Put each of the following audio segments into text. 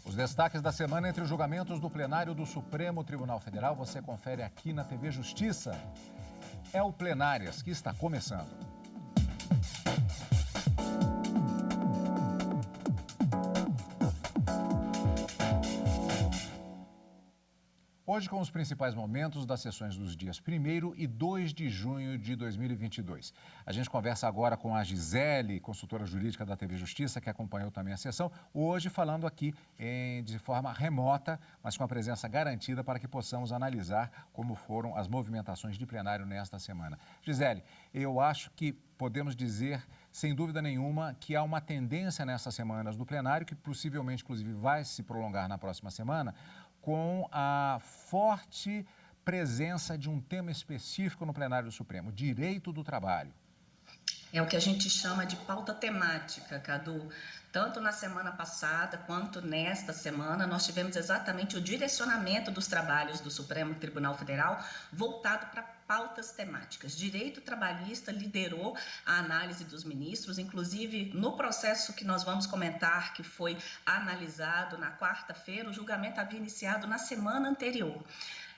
Os destaques da semana entre os julgamentos do plenário do Supremo Tribunal Federal você confere aqui na TV Justiça. É o Plenárias que está começando. Hoje com os principais momentos das sessões dos dias 1º e 2 de junho de 2022. A gente conversa agora com a Gisele, consultora jurídica da TV Justiça, que acompanhou também a sessão, hoje falando aqui de forma remota, mas com a presença garantida para que possamos analisar como foram as movimentações de plenário nesta semana. Gisele, eu acho que podemos dizer, sem dúvida nenhuma, que há uma tendência nessas semanas do plenário, que possivelmente, inclusive, vai se prolongar na próxima semana, com a forte presença de um tema específico no plenário do Supremo, direito do trabalho. É o que a gente chama de pauta temática, Cadu. Tanto na semana passada quanto nesta semana, nós tivemos exatamente o direcionamento dos trabalhos do Supremo Tribunal Federal voltado para pautas temáticas. Direito trabalhista liderou a análise dos ministros, inclusive no processo que nós vamos comentar, que foi analisado na quarta-feira, o julgamento havia iniciado na semana anterior.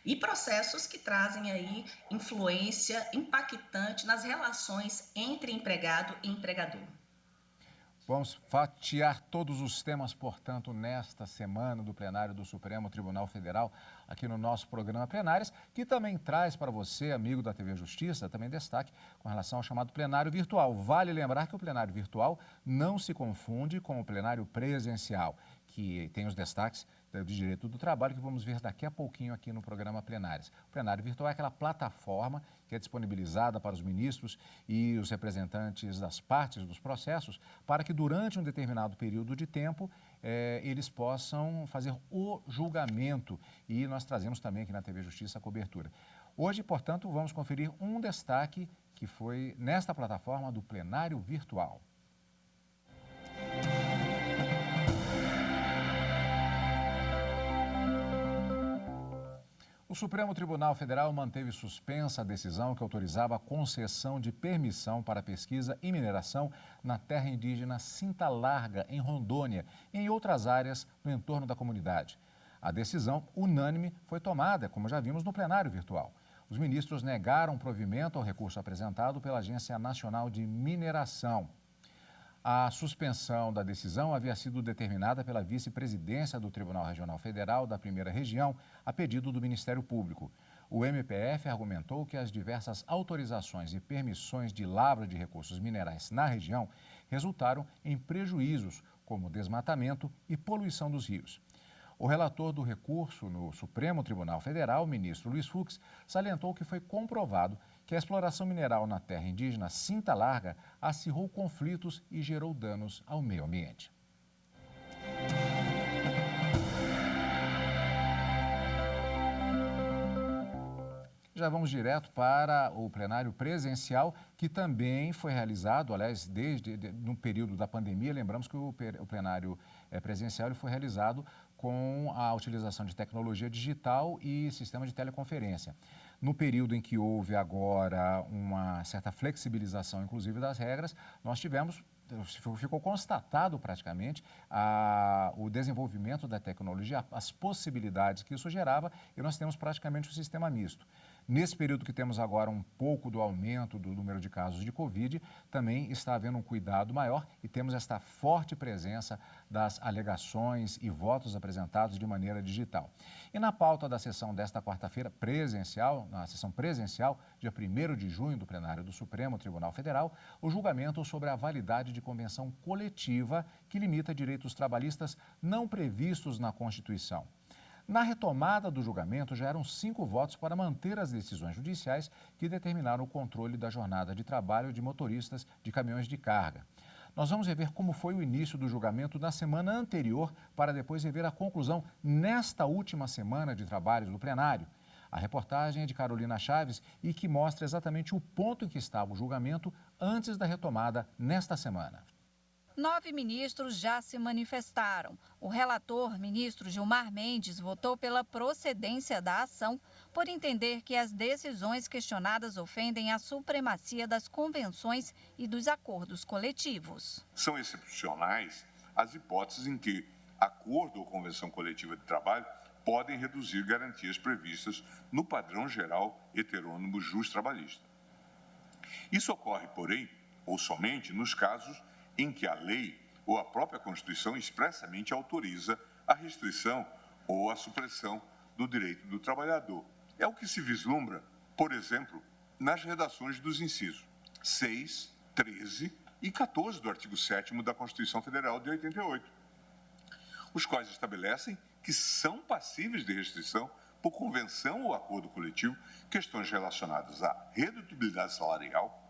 E processos que trazem aí influência impactante nas relações entre empregado e empregador. Vamos fatiar todos os temas, portanto, nesta semana do plenário do Supremo Tribunal Federal, aqui no nosso programa Plenárias, que também traz para você, amigo da TV Justiça, também destaque com relação ao chamado plenário virtual. Vale lembrar que o plenário virtual não se confunde com o plenário presencial, que tem os destaques do direito do trabalho, que vamos ver daqui a pouquinho aqui no programa Plenárias. O plenário virtual é aquela plataforma que é disponibilizada para os ministros e os representantes das partes dos processos, para que durante um determinado período de tempo eles possam fazer o julgamento. E nós trazemos também aqui na TV Justiça a cobertura. Hoje, portanto, vamos conferir um destaque que foi nesta plataforma do plenário virtual. O Supremo Tribunal Federal manteve suspensa a decisão que autorizava a concessão de permissão para pesquisa e mineração na terra indígena Cinta Larga, em Rondônia, e em outras áreas no entorno da comunidade. A decisão, unânime, foi tomada, como já vimos no plenário virtual. Os ministros negaram provimento ao recurso apresentado pela Agência Nacional de Mineração. A suspensão da decisão havia sido determinada pela vice-presidência do Tribunal Regional Federal da Primeira Região, a pedido do Ministério Público. O MPF argumentou que as diversas autorizações e permissões de lavra de recursos minerais na região resultaram em prejuízos, como desmatamento e poluição dos rios. O relator do recurso no Supremo Tribunal Federal, ministro Luiz Fux, salientou que foi comprovado que a exploração mineral na terra indígena Cinta Larga acirrou conflitos e gerou danos ao meio ambiente. Já vamos direto para o plenário presencial, que também foi realizado, aliás, no período da pandemia. Lembramos que o plenário presencial ele foi realizado com a utilização de tecnologia digital e sistema de teleconferência. No período em que houve agora uma certa flexibilização, inclusive, das regras, nós ficou constatado praticamente o desenvolvimento da tecnologia, as possibilidades que isso gerava, e nós temos praticamente um sistema misto. Nesse período que temos agora um pouco do aumento do número de casos de Covid, também está havendo um cuidado maior e temos esta forte presença das alegações e votos apresentados de maneira digital. E na pauta da sessão desta quarta-feira presencial, na sessão presencial, dia 1º de junho do plenário do Supremo Tribunal Federal, o julgamento sobre a validade de convenção coletiva que limita direitos trabalhistas não previstos na Constituição. Na retomada do julgamento, já eram 5 votos para manter as decisões judiciais que determinaram o controle da jornada de trabalho de motoristas de caminhões de carga. Nós vamos rever como foi o início do julgamento na semana anterior, para depois rever a conclusão nesta última semana de trabalhos do plenário. A reportagem é de Carolina Chaves e que mostra exatamente o ponto em que estava o julgamento antes da retomada nesta semana. 9 ministros já se manifestaram. O relator, ministro Gilmar Mendes, votou pela procedência da ação por entender que as decisões questionadas ofendem a supremacia das convenções e dos acordos coletivos. São excepcionais as hipóteses em que acordo ou convenção coletiva de trabalho podem reduzir garantias previstas no padrão geral heterônimo justo-trabalhista. Isso ocorre, porém, ou somente nos casos em que a lei ou a própria Constituição expressamente autoriza a restrição ou a supressão do direito do trabalhador. É o que se vislumbra, por exemplo, nas redações dos incisos 6, 13 e 14 do artigo 7º da Constituição Federal de 88, os quais estabelecem que são passíveis de restrição por convenção ou acordo coletivo questões relacionadas à redutibilidade salarial,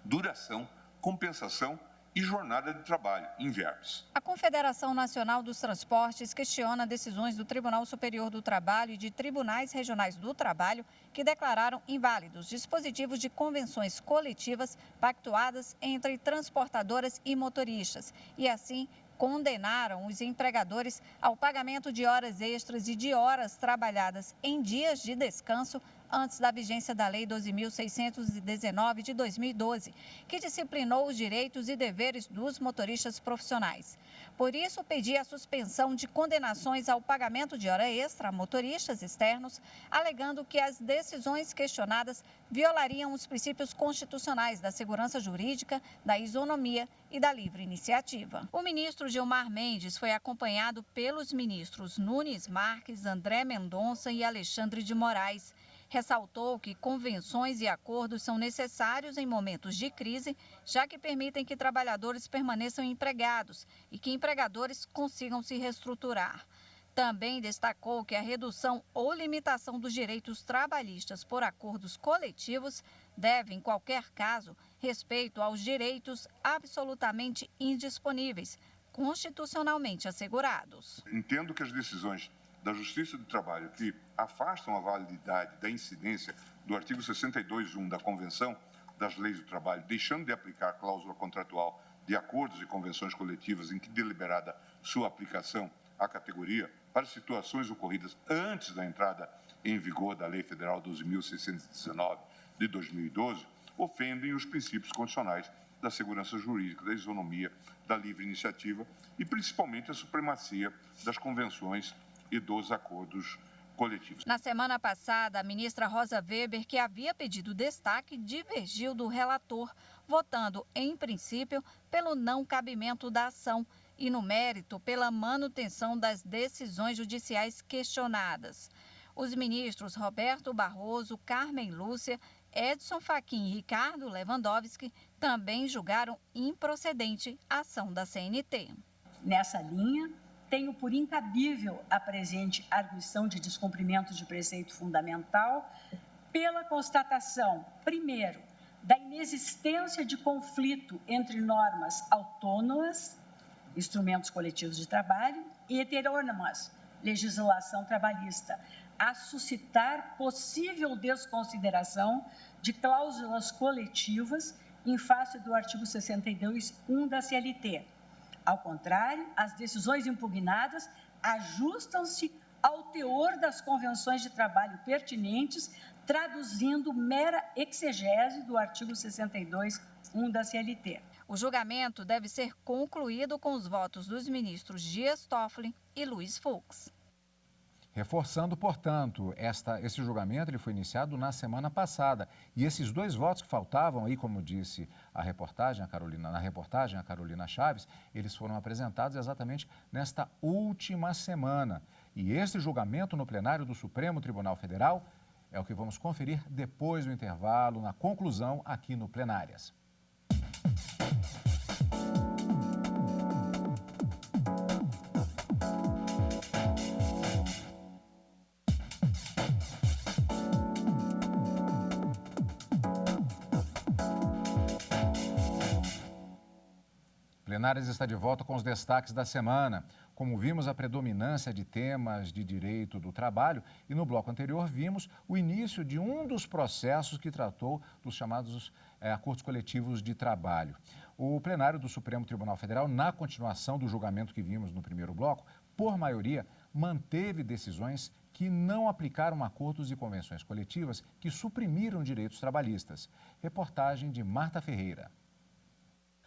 duração, compensação e jornada de trabalho, em verbos. A Confederação Nacional dos Transportes questiona decisões do Tribunal Superior do Trabalho e de tribunais regionais do trabalho que declararam inválidos dispositivos de convenções coletivas pactuadas entre transportadoras e motoristas e, assim, condenaram os empregadores ao pagamento de horas extras e de horas trabalhadas em dias de descanso antes da vigência da Lei 12.619 de 2012, que disciplinou os direitos e deveres dos motoristas profissionais. Por isso, pedi a suspensão de condenações ao pagamento de hora extra a motoristas externos, alegando que as decisões questionadas violariam os princípios constitucionais da segurança jurídica, da isonomia e da livre iniciativa. O ministro Gilmar Mendes foi acompanhado pelos ministros Nunes Marques, André Mendonça e Alexandre de Moraes. Ressaltou que convenções e acordos são necessários em momentos de crise, já que permitem que trabalhadores permaneçam empregados e que empregadores consigam se reestruturar. Também destacou que a redução ou limitação dos direitos trabalhistas por acordos coletivos deve, em qualquer caso, respeito aos direitos absolutamente indisponíveis, constitucionalmente assegurados. Entendo que as decisões da Justiça do Trabalho que afastam a validade da incidência do artigo 62.1 da Convenção das Leis do Trabalho, deixando de aplicar a cláusula contratual de acordos e convenções coletivas em que deliberada sua aplicação à categoria para situações ocorridas antes da entrada em vigor da Lei Federal 12.619 de 2012, ofendem os princípios constitucionais da segurança jurídica, da isonomia, da livre iniciativa e principalmente a supremacia das convenções e dos acordos coletivos. Na semana passada, a ministra Rosa Weber, que havia pedido destaque, divergiu do relator, votando, em princípio, pelo não cabimento da ação e, no mérito, pela manutenção das decisões judiciais questionadas. Os ministros Roberto Barroso, Carmen Lúcia, Edson Fachin e Ricardo Lewandowski também julgaram improcedente a ação da CNT. Nessa linha, tenho por incabível a presente arguição de descumprimento de preceito fundamental pela constatação, primeiro, da inexistência de conflito entre normas autônomas, instrumentos coletivos de trabalho, e heterônomas, legislação trabalhista, a suscitar possível desconsideração de cláusulas coletivas em face do artigo 62.1 da CLT. Ao contrário, as decisões impugnadas ajustam-se ao teor das convenções de trabalho pertinentes, traduzindo mera exegese do artigo 62.1 da CLT. O julgamento deve ser concluído com os votos dos ministros Dias Toffoli e Luiz Fux. Reforçando, portanto, esse julgamento ele foi iniciado na semana passada. E esses dois votos que faltavam, aí, como disse na reportagem a Carolina Chaves, eles foram apresentados exatamente nesta última semana. E esse julgamento no plenário do Supremo Tribunal Federal é o que vamos conferir depois do intervalo, na conclusão aqui no Plenárias. Plenárias está de volta com os destaques da semana. Como vimos, a predominância de temas de direito do trabalho e no bloco anterior vimos o início de um dos processos que tratou dos chamados acordos coletivos de trabalho. O plenário do Supremo Tribunal Federal, na continuação do julgamento que vimos no primeiro bloco, por maioria, manteve decisões que não aplicaram acordos e convenções coletivas que suprimiram direitos trabalhistas. Reportagem de Marta Ferreira.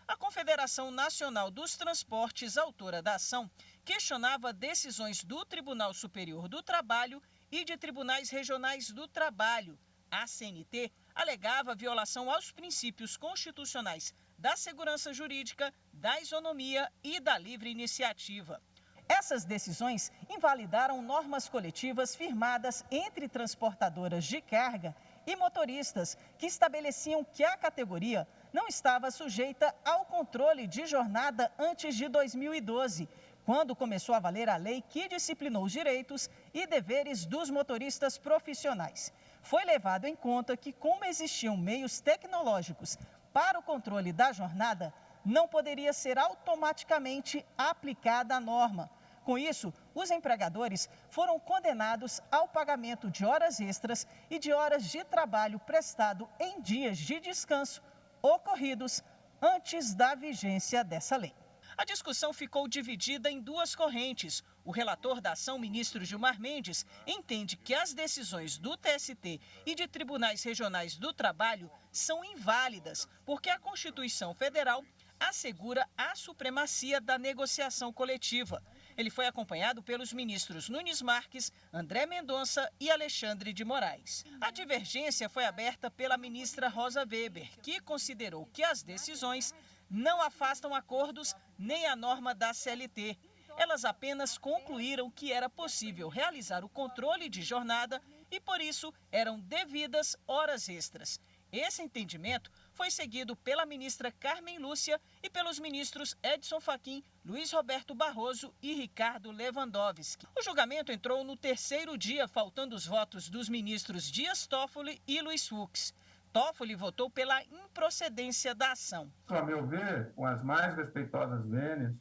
A Confederação Nacional dos Transportes, autora da ação, questionava decisões do Tribunal Superior do Trabalho e de tribunais regionais do trabalho. A CNT alegava violação aos princípios constitucionais da segurança jurídica, da isonomia e da livre iniciativa. Essas decisões invalidaram normas coletivas firmadas entre transportadoras de carga e motoristas, que estabeleciam que a categoria não estava sujeita ao controle de jornada antes de 2012, quando começou a valer a lei que disciplinou os direitos e deveres dos motoristas profissionais. Foi levado em conta que, como existiam meios tecnológicos para o controle da jornada, não poderia ser automaticamente aplicada a norma. Com isso, os empregadores foram condenados ao pagamento de horas extras e de horas de trabalho prestado em dias de descanso ocorridos antes da vigência dessa lei. A discussão ficou dividida em duas correntes. O relator da ação, ministro Gilmar Mendes, entende que as decisões do TST e de tribunais regionais do trabalho são inválidas, porque a Constituição Federal assegura a supremacia da negociação coletiva. Ele foi acompanhado pelos ministros Nunes Marques, André Mendonça e Alexandre de Moraes. A divergência foi aberta pela ministra Rosa Weber, que considerou que as decisões não afastam acordos nem a norma da CLT. Elas apenas concluíram que era possível realizar o controle de jornada e, por isso, eram devidas horas extras. Esse entendimento foi seguido pela ministra Carmen Lúcia e pelos ministros Edson Fachin, Luiz Roberto Barroso e Ricardo Lewandowski. O julgamento entrou no terceiro dia, faltando os votos dos ministros Dias Toffoli e Luiz Fux. Toffoli votou pela improcedência da ação. A meu ver, com as mais respeitosas vênias,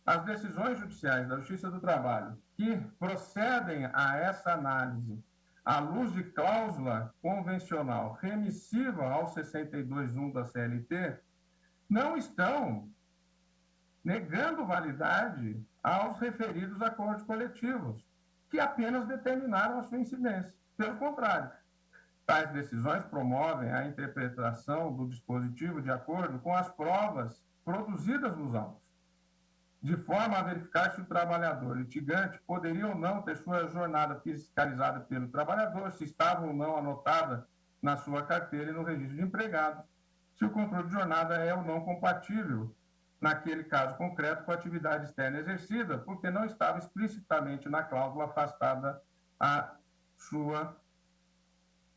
as decisões judiciais da Justiça do Trabalho que procedem a essa análise à luz de cláusula convencional remissiva ao 62.1 da CLT, não estão negando validade aos referidos acordos coletivos, que apenas determinaram a sua incidência. Pelo contrário, tais decisões promovem a interpretação do dispositivo de acordo com as provas produzidas nos autos, de forma a verificar se o trabalhador litigante poderia ou não ter sua jornada fiscalizada pelo trabalhador, se estava ou não anotada na sua carteira e no registro de empregados, se o controle de jornada é ou não compatível, naquele caso concreto, com a atividade externa exercida, porque não estava explicitamente na cláusula afastada a sua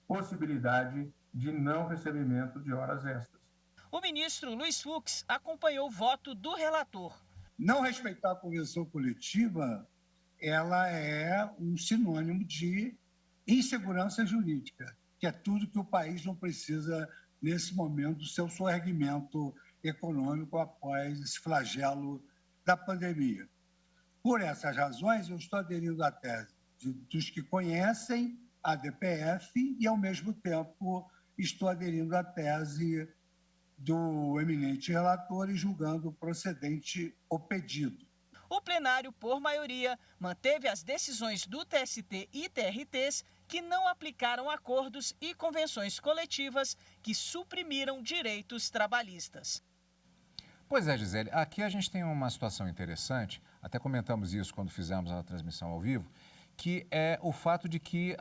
possibilidade de não recebimento de horas extras. O ministro Luiz Fux acompanhou o voto do relator. Não respeitar a convenção coletiva, ela é um sinônimo de insegurança jurídica, que é tudo que o país não precisa, nesse momento, do seu soerguimento econômico após esse flagelo da pandemia. Por essas razões, eu estou aderindo à tese dos que conhecem a DPF e, ao mesmo tempo, estou aderindo à tese do eminente relator e julgando procedente o pedido. O plenário, por maioria, manteve as decisões do TST e TRTs que não aplicaram acordos e convenções coletivas que suprimiram direitos trabalhistas. Pois é, Gisele, aqui a gente tem uma situação interessante, até comentamos isso quando fizemos a transmissão ao vivo, que é o fato de que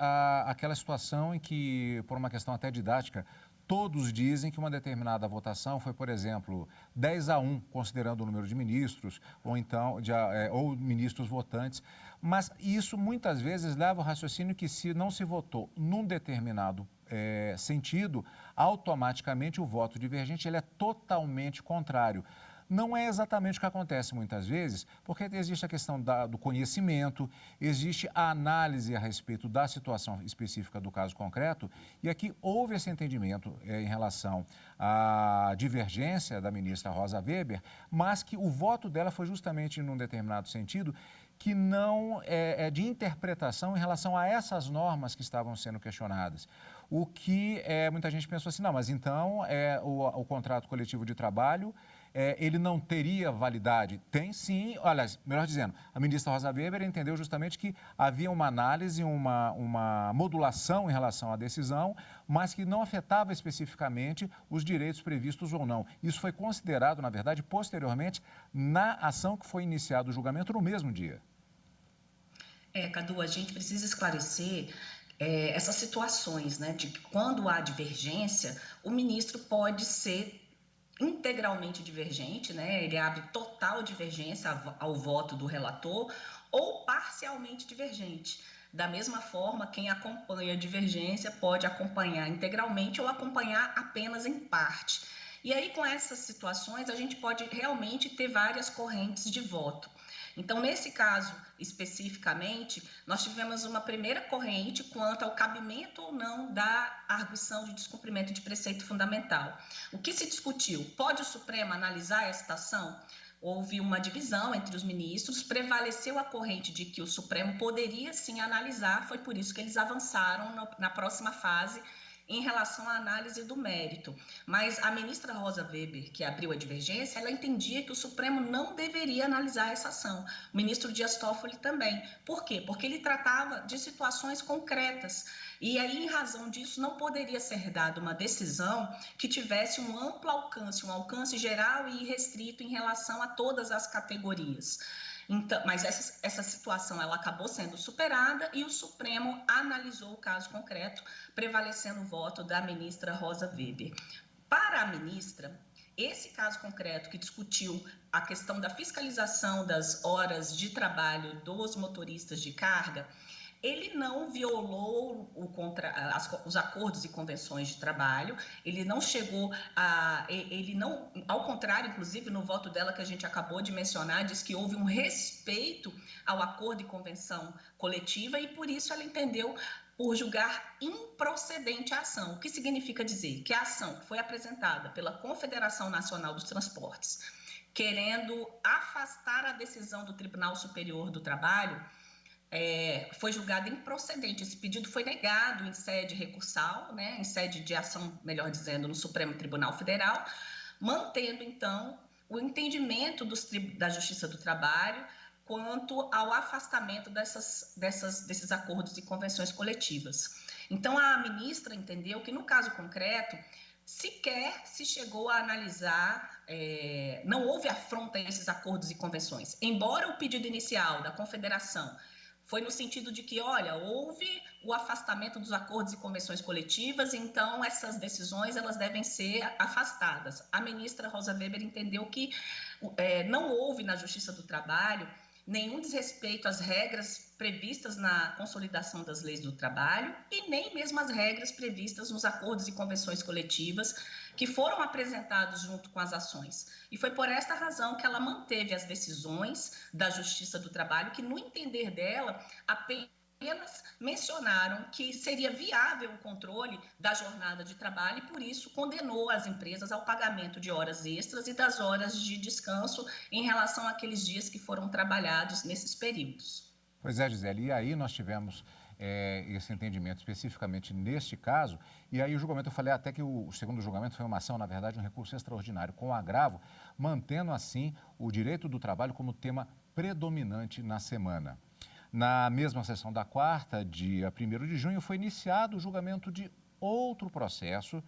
aquela situação em que, por uma questão até didática, todos dizem que uma determinada votação foi, por exemplo, 10-1, considerando o número de ministros, ou então ou ministros votantes. Mas isso muitas vezes leva ao raciocínio que, se não se votou num determinado sentido, automaticamente o voto divergente ele é totalmente contrário. Não é exatamente o que acontece muitas vezes, porque existe a questão do conhecimento, existe a análise a respeito da situação específica do caso concreto, e aqui houve esse entendimento em relação à divergência da ministra Rosa Weber, mas que o voto dela foi justamente num determinado sentido que não é de interpretação em relação a essas normas que estavam sendo questionadas. O que muita gente pensou assim, não, mas então o contrato coletivo de trabalho ele não teria validade? Tem sim, olha, melhor dizendo, a ministra Rosa Weber entendeu justamente que havia uma análise, uma modulação em relação à decisão, mas que não afetava especificamente os direitos previstos ou não. Isso foi considerado, na verdade, posteriormente, na ação que foi iniciado o julgamento no mesmo dia. Cadu, a gente precisa esclarecer essas situações, né, de que quando há divergência, o ministro pode ser integralmente divergente, né, ele abre total divergência ao voto do relator ou parcialmente divergente. Da mesma forma, quem acompanha a divergência pode acompanhar integralmente ou acompanhar apenas em parte. E aí, com essas situações, a gente pode realmente ter várias correntes de voto. Então, nesse caso, especificamente, nós tivemos uma primeira corrente quanto ao cabimento ou não da arguição de descumprimento de preceito fundamental. O que se discutiu? Pode o Supremo analisar esta ação? Houve uma divisão entre os ministros, prevaleceu a corrente de que o Supremo poderia sim analisar, foi por isso que eles avançaram na próxima fase em relação à análise do mérito. Mas a ministra Rosa Weber, que abriu a divergência, ela entendia que o Supremo não deveria analisar essa ação. O ministro Dias Toffoli também. Por quê? Porque ele tratava de situações concretas. E aí, em razão disso, não poderia ser dada uma decisão que tivesse um amplo alcance, um alcance geral e irrestrito em relação a todas as categorias. Então, mas essa situação ela acabou sendo superada e o Supremo analisou o caso concreto, prevalecendo o voto da ministra Rosa Weber. Para a ministra, esse caso concreto que discutiu a questão da fiscalização das horas de trabalho dos motoristas de carga, ele não violou os acordos e convenções de trabalho, ele não chegou a... Ele não, ao contrário, inclusive, no voto dela que a gente acabou de mencionar, diz que houve um respeito ao acordo e convenção coletiva e, por isso, ela entendeu por julgar improcedente a ação. O que significa dizer? Que a ação que foi apresentada pela Confederação Nacional dos Transportes, querendo afastar a decisão do Tribunal Superior do Trabalho, foi julgado improcedente. Esse pedido foi negado em sede recursal, né, em sede de ação, melhor dizendo, no Supremo Tribunal Federal, mantendo, então, o entendimento da Justiça do Trabalho quanto ao afastamento desses acordos e convenções coletivas. Então, a ministra entendeu que, no caso concreto, sequer se chegou a analisar, não houve afronta a esses acordos e convenções. Embora o pedido inicial da Confederação foi no sentido de que, olha, houve o afastamento dos acordos e convenções coletivas, então essas decisões elas devem ser afastadas. A ministra Rosa Weber entendeu que não houve na Justiça do Trabalho nenhum desrespeito às regras previstas na consolidação das leis do trabalho e nem mesmo as regras previstas nos acordos e convenções coletivas que foram apresentados junto com as ações. E foi por esta razão que ela manteve as decisões da Justiça do Trabalho, que, no entender dela, apenas mencionaram que seria viável o controle da jornada de trabalho e, por isso, condenou as empresas ao pagamento de horas extras e das horas de descanso em relação àqueles dias que foram trabalhados nesses períodos. Pois é, Gisele, e aí nós tivemos esse entendimento especificamente neste caso, e aí o julgamento, eu falei até que o segundo julgamento foi uma ação, na verdade, um recurso extraordinário com agravo, mantendo assim o direito do trabalho como tema predominante na semana. Na mesma sessão da quarta, dia 1º de junho, foi iniciado o julgamento de outro processo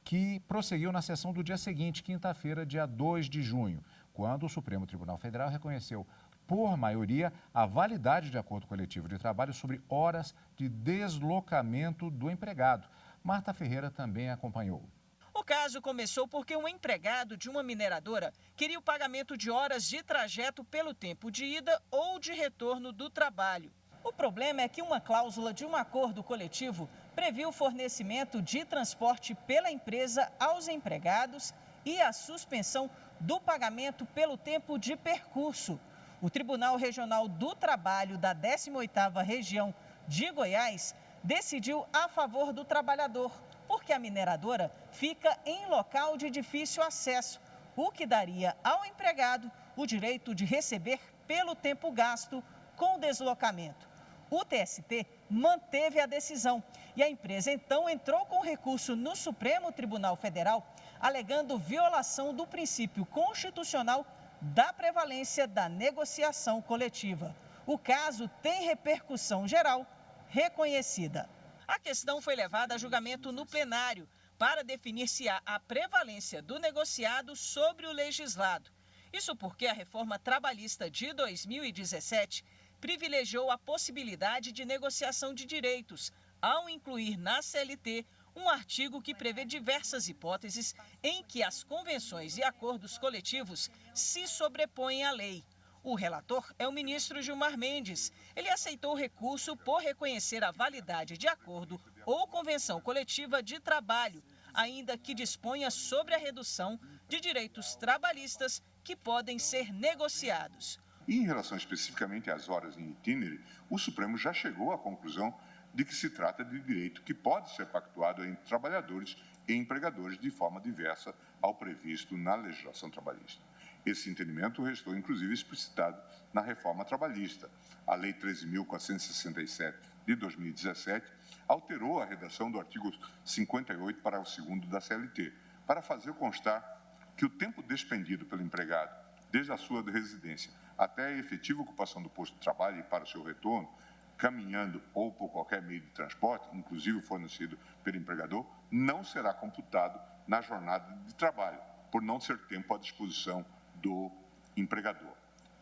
que prosseguiu na sessão do dia seguinte, quinta-feira, dia 2 de junho, quando o Supremo Tribunal Federal reconheceu por maioria, a validade de acordo coletivo de trabalho sobre horas de deslocamento do empregado. Marta Ferreira também acompanhou. O caso começou porque um empregado de uma mineradora queria o pagamento de horas de trajeto pelo tempo de ida ou de retorno do trabalho. O problema é que uma cláusula de um acordo coletivo previu o fornecimento de transporte pela empresa aos empregados e a suspensão do pagamento pelo tempo de percurso. O Tribunal Regional do Trabalho da 18ª Região de Goiás decidiu a favor do trabalhador, porque a mineradora fica em local de difícil acesso, o que daria ao empregado o direito de receber pelo tempo gasto com o deslocamento. O TST manteve a decisão E a empresa então entrou com recurso no Supremo Tribunal Federal, alegando violação do princípio constitucional da prevalência da negociação coletiva. O caso tem repercussão geral reconhecida. A questão foi levada a julgamento no plenário para definir se há a prevalência do negociado sobre o legislado. Isso porque a reforma trabalhista de 2017 privilegiou a possibilidade de negociação de direitos, ao incluir na CLT um artigo que prevê diversas hipóteses em que as convenções e acordos coletivos se sobrepõem à lei. O relator é o ministro Gilmar Mendes. Ele aceitou o recurso por reconhecer a validade de acordo ou convenção coletiva de trabalho, ainda que disponha sobre a redução de direitos trabalhistas que podem ser negociados. E em relação especificamente às horas em itinere, o Supremo já chegou à conclusão de que se trata de direito que pode ser pactuado entre trabalhadores e empregadores de forma diversa ao previsto na legislação trabalhista. Esse entendimento restou, inclusive, explicitado na reforma trabalhista. A Lei 13.467 de 2017 alterou a redação do artigo 58, parágrafo 2º da CLT, para fazer constar que o tempo despendido pelo empregado, desde a sua residência até a efetiva ocupação do posto de trabalho e para o seu retorno, caminhando ou por qualquer meio de transporte, inclusive fornecido pelo empregador, não será computado na jornada de trabalho, por não ser tempo à disposição do empregador.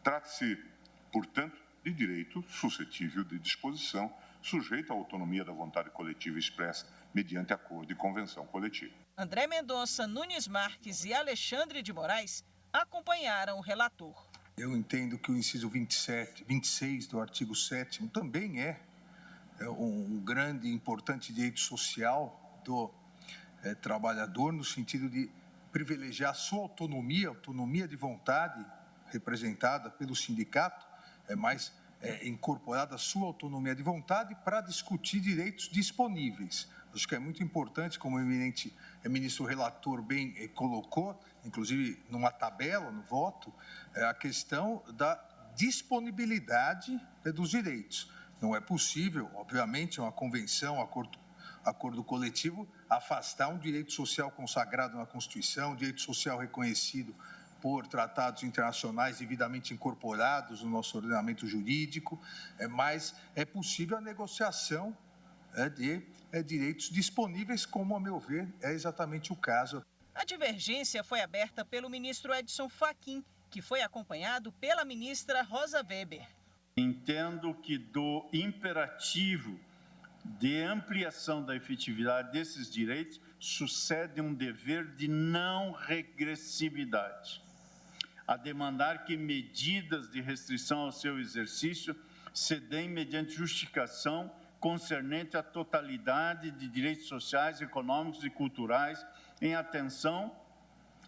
Trata-se, portanto, de direito suscetível de disposição, sujeito à autonomia da vontade coletiva expressa mediante acordo e convenção coletiva. André Mendonça, Nunes Marques e Alexandre de Moraes acompanharam o relator. Eu entendo que o inciso 26 do artigo 7º também é um grande e importante direito social do trabalhador, no sentido de privilegiar a sua autonomia de vontade representada pelo sindicato, mas incorporada a sua autonomia de vontade para discutir direitos disponíveis. Acho que é muito importante, como o eminente ministro relator bem colocou, inclusive numa tabela, no voto, a questão da disponibilidade dos direitos. Não é possível, obviamente, uma convenção, acordo coletivo, afastar um direito social consagrado na Constituição, um direito social reconhecido por tratados internacionais devidamente incorporados no nosso ordenamento jurídico, mas é possível a negociação de direitos disponíveis, como, a meu ver, é exatamente o caso. A divergência foi aberta pelo ministro Edson Fachin, que foi acompanhado pela ministra Rosa Weber. Entendo que do imperativo de ampliação da efetividade desses direitos sucede um dever de não regressividade, a demandar que medidas de restrição ao seu exercício se deem mediante justificação concernente à totalidade de direitos sociais, econômicos e culturais, em atenção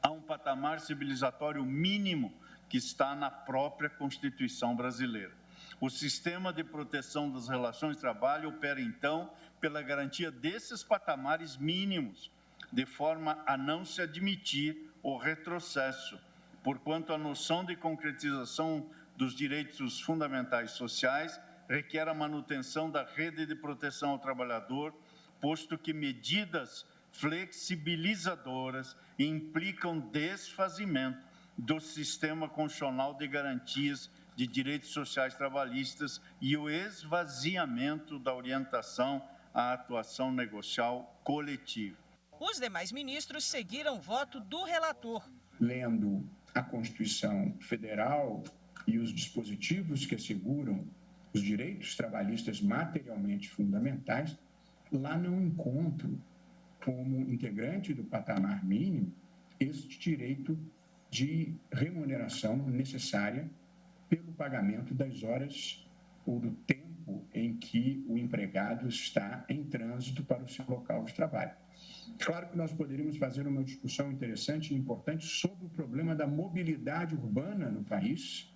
a um patamar civilizatório mínimo que está na própria Constituição brasileira. O sistema de proteção das relações de trabalho opera, então, pela garantia desses patamares mínimos, de forma a não se admitir o retrocesso, porquanto a noção de concretização dos direitos fundamentais sociais requer a manutenção da rede de proteção ao trabalhador, posto que medidas flexibilizadoras implicam desfazimento do sistema constitucional de garantias de direitos sociais trabalhistas e o esvaziamento da orientação à atuação negocial coletiva. Os demais ministros seguiram o voto do relator. Lendo a Constituição Federal e os dispositivos que asseguram os direitos trabalhistas materialmente fundamentais, lá não encontro como integrante do patamar mínimo este direito de remuneração necessária pelo pagamento das horas ou do tempo em que o empregado está em trânsito para o seu local de trabalho. Claro que nós poderíamos fazer uma discussão interessante e importante sobre o problema da mobilidade urbana no país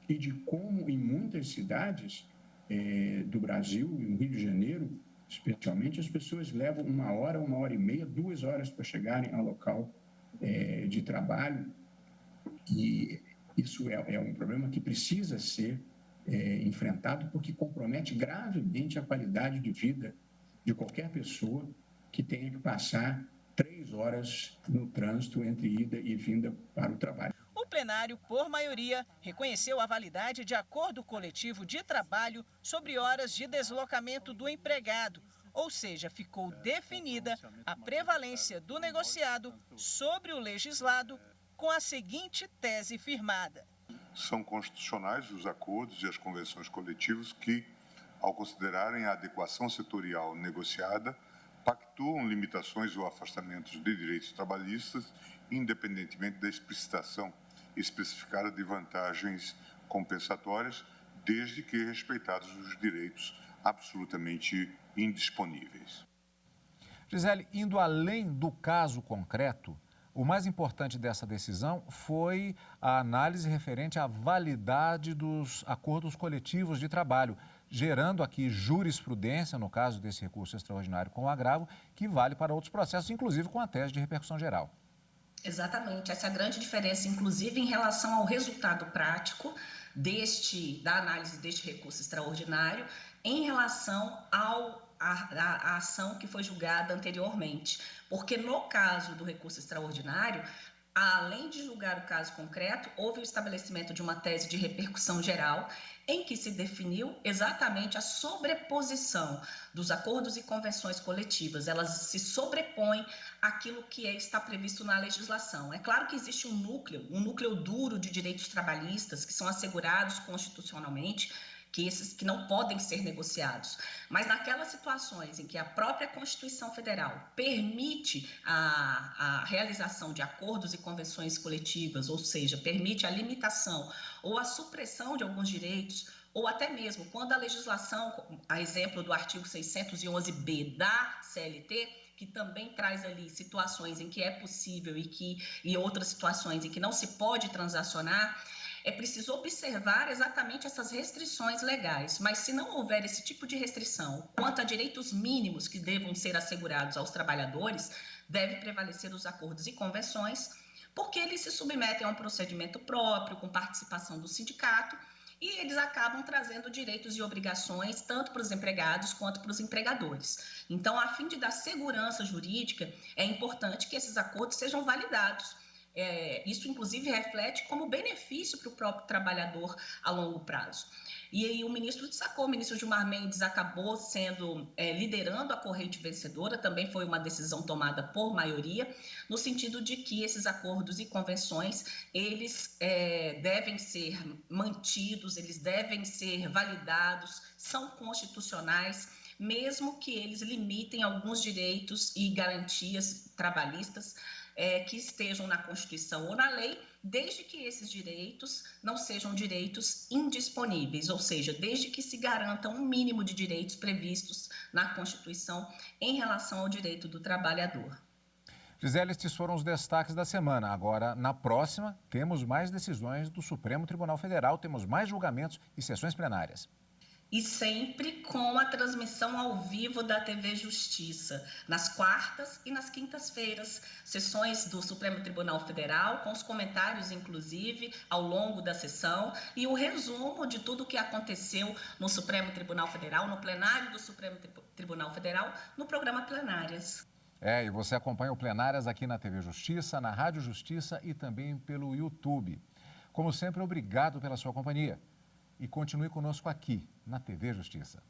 e de como, em muitas cidades do Brasil, no Rio de Janeiro, especialmente, as pessoas levam 1 hora, 1 hora e meia, 2 horas para chegarem ao local de trabalho. E isso é um problema que precisa ser enfrentado porque compromete gravemente a qualidade de vida de qualquer pessoa que tenha que passar 3 horas no trânsito entre ida e vinda para o trabalho. O plenário, por maioria, reconheceu a validade de acordo coletivo de trabalho sobre horas de deslocamento do empregado, ou seja, ficou definida a prevalência do negociado sobre o legislado com a seguinte tese firmada. São constitucionais os acordos e as convenções coletivas que, ao considerarem a adequação setorial negociada, pactuam limitações ou afastamentos de direitos trabalhistas, independentemente da explicitação especificada de vantagens compensatórias, desde que respeitados os direitos absolutamente indisponíveis. Gisele, indo além do caso concreto, o mais importante dessa decisão foi a análise referente à validade dos acordos coletivos de trabalho, gerando aqui jurisprudência, no caso desse recurso extraordinário com o agravo, que vale para outros processos, inclusive com a tese de repercussão geral. Exatamente, essa é a grande diferença, inclusive em relação ao resultado prático da análise deste recurso extraordinário em relação à ação que foi julgada anteriormente. Porque no caso do recurso extraordinário, além de julgar o caso concreto, houve o estabelecimento de uma tese de repercussão geral em que se definiu exatamente a sobreposição dos acordos e convenções coletivas. Elas se sobrepõem àquilo que está previsto na legislação. É claro que existe um núcleo duro de direitos trabalhistas que são assegurados constitucionalmente, que esses que não podem ser negociados. Mas naquelas situações em que a própria Constituição Federal permite a realização de acordos e convenções coletivas, ou seja, permite a limitação ou a supressão de alguns direitos, ou até mesmo quando a legislação, a exemplo do artigo 611-B da CLT, que também traz ali situações em que é possível e outras situações em que não se pode transacionar, é preciso observar exatamente essas restrições legais, mas se não houver esse tipo de restrição quanto a direitos mínimos que devam ser assegurados aos trabalhadores, deve prevalecer os acordos e convenções, porque eles se submetem a um procedimento próprio, com participação do sindicato, e eles acabam trazendo direitos e obrigações tanto para os empregados quanto para os empregadores. Então, a fim de dar segurança jurídica, é importante que esses acordos sejam validados. Isso, inclusive, reflete como benefício para o próprio trabalhador a longo prazo. E aí o ministro Gilmar Mendes acabou liderando a corrente vencedora, também foi uma decisão tomada por maioria, no sentido de que esses acordos e convenções, eles devem ser mantidos, eles devem ser validados, são constitucionais, mesmo que eles limitem alguns direitos e garantias trabalhistas que estejam na Constituição ou na lei, desde que esses direitos não sejam direitos indisponíveis, ou seja, desde que se garanta um mínimo de direitos previstos na Constituição em relação ao direito do trabalhador. Gisele, estes foram os destaques da semana. Agora, na próxima, temos mais decisões do Supremo Tribunal Federal, temos mais julgamentos e sessões plenárias. E sempre com a transmissão ao vivo da TV Justiça, nas quartas e nas quintas-feiras, sessões do Supremo Tribunal Federal, com os comentários, inclusive, ao longo da sessão, e o resumo de tudo o que aconteceu no Supremo Tribunal Federal, no plenário do Supremo Tribunal Federal, no programa Plenárias. E você acompanha o Plenárias aqui na TV Justiça, na Rádio Justiça e também pelo YouTube. Como sempre, obrigado pela sua companhia. E continue conosco aqui, na TV Justiça.